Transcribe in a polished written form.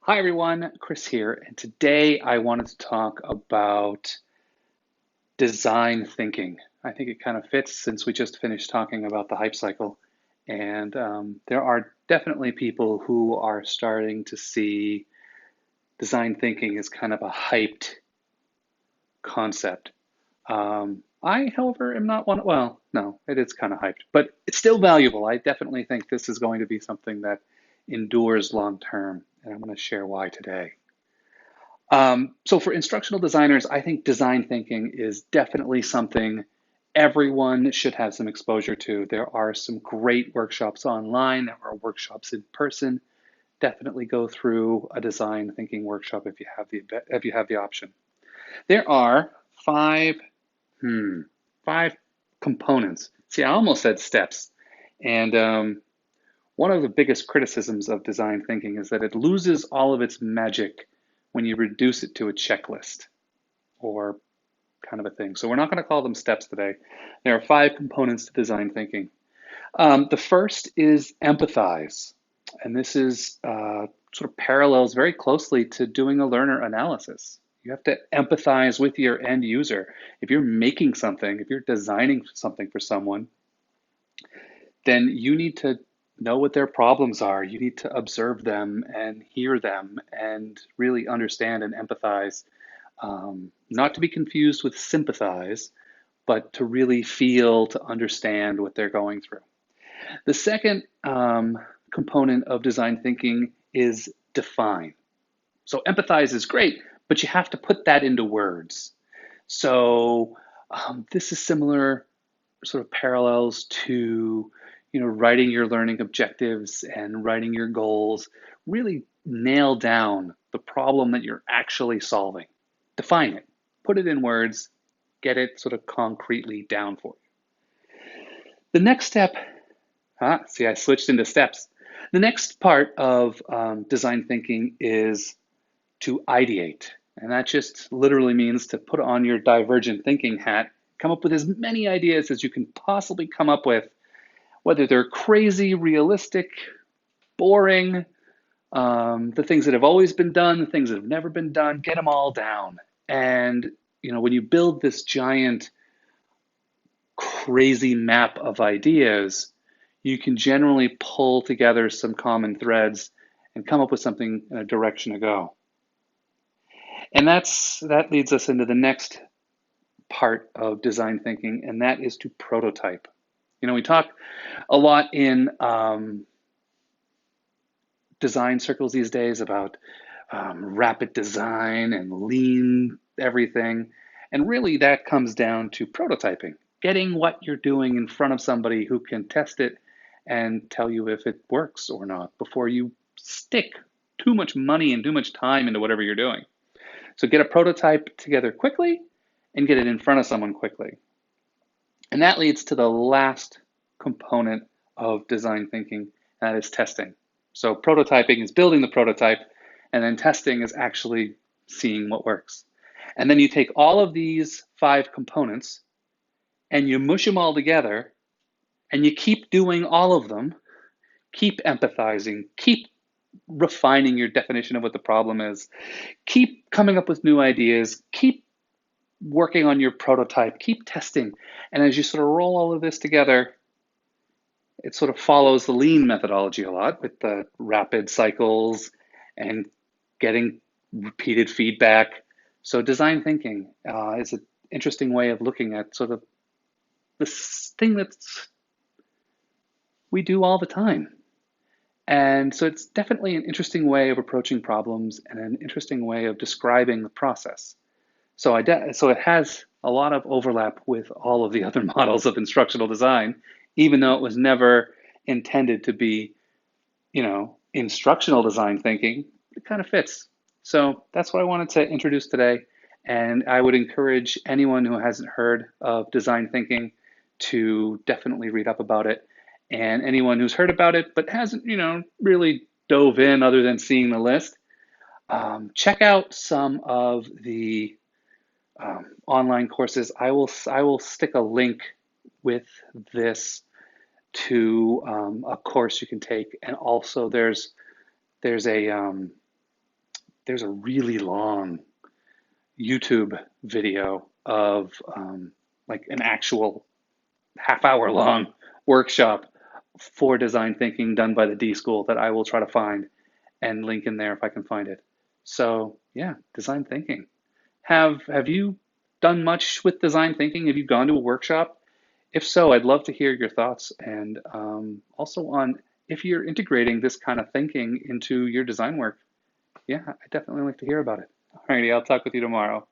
Hi everyone, Chris here, and today I wanted to talk about design thinking. I think it kind of fits since we just finished talking about the hype cycle, and there are definitely people who are starting to see design thinking as kind of a hyped concept. However, am not one, well, no, it is kind of hyped, but it's still valuable. I definitely think this is going to be something that endures long term, and I'm going to share why today. So for instructional designers, I think design thinking is definitely something everyone should have some exposure to. There are some great workshops online. There are workshops in person. Definitely go through a design thinking workshop if you have the option. There are five hmm, five components. See, I almost said steps. And one of the biggest criticisms of design thinking is that it loses all of its magic when you reduce it to a checklist or kind of a thing. So we're not going to call them steps today. There are five components to design thinking. The first is empathize. And this is sort of parallels very closely to doing a learner analysis. You have to empathize with your end user. If you're making something, if you're designing something for someone, then you need to know what their problems are. You need to observe them and hear them and really understand and empathize. Not to be confused with sympathize, but to really feel, to understand what they're going through. The second component of design thinking is define. So empathize is great, but you have to put that into words. So this is similar sort of parallels to writing your learning objectives and writing your goals. Really nail down the problem that you're actually solving. Define it, put it in words, get it sort of concretely down for you. The next step, see, I switched into steps. The next part of design thinking is to ideate. And that just literally means to put on your divergent thinking hat, come up with as many ideas as you can possibly come up with, whether they're crazy, realistic, boring, the things that have always been done, the things that have never been done, get them all down. And when you build this giant, crazy map of ideas, you can generally pull together some common threads and come up with something in a direction to go. And that leads us into the next part of design thinking, and that is to prototype. We talk a lot in design circles these days about rapid design and lean everything. And really, that comes down to prototyping, getting what you're doing in front of somebody who can test it and tell you if it works or not before you stick too much money and too much time into whatever you're doing. So get a prototype together quickly and get it in front of someone quickly. And that leads to the last component of design thinking, and that is testing. So prototyping is building the prototype, and then testing is actually seeing what works. And then you take all of these five components and you mush them all together and you keep doing all of them, keep empathizing, keep refining your definition of what the problem is, keep coming up with new ideas, keep working on your prototype, keep testing. And as you sort of roll all of this together, it sort of follows the lean methodology a lot with the rapid cycles and getting repeated feedback. So design thinking is an interesting way of looking at sort of this thing that we do all the time. And so it's definitely an interesting way of approaching problems and an interesting way of describing the process. So it has a lot of overlap with all of the other models of instructional design, even though it was never intended to be, instructional design thinking. It kind of fits. So that's what I wanted to introduce today. And I would encourage anyone who hasn't heard of design thinking to definitely read up about it. And anyone who's heard about it but hasn't, really dove in other than seeing the list, check out some of the online courses. I will stick a link with this to a course you can take, and also there's a there's a really long YouTube video of like an actual half-hour long workshop for design thinking done by the D.School that I will try to find and link in there if I can find it. So yeah, design thinking. Have you done much with design thinking? Have you gone to a workshop? If so, I'd love to hear your thoughts and also on if you're integrating this kind of thinking into your design work. Yeah, I definitely like to hear about it. Alrighty, I'll talk with you tomorrow.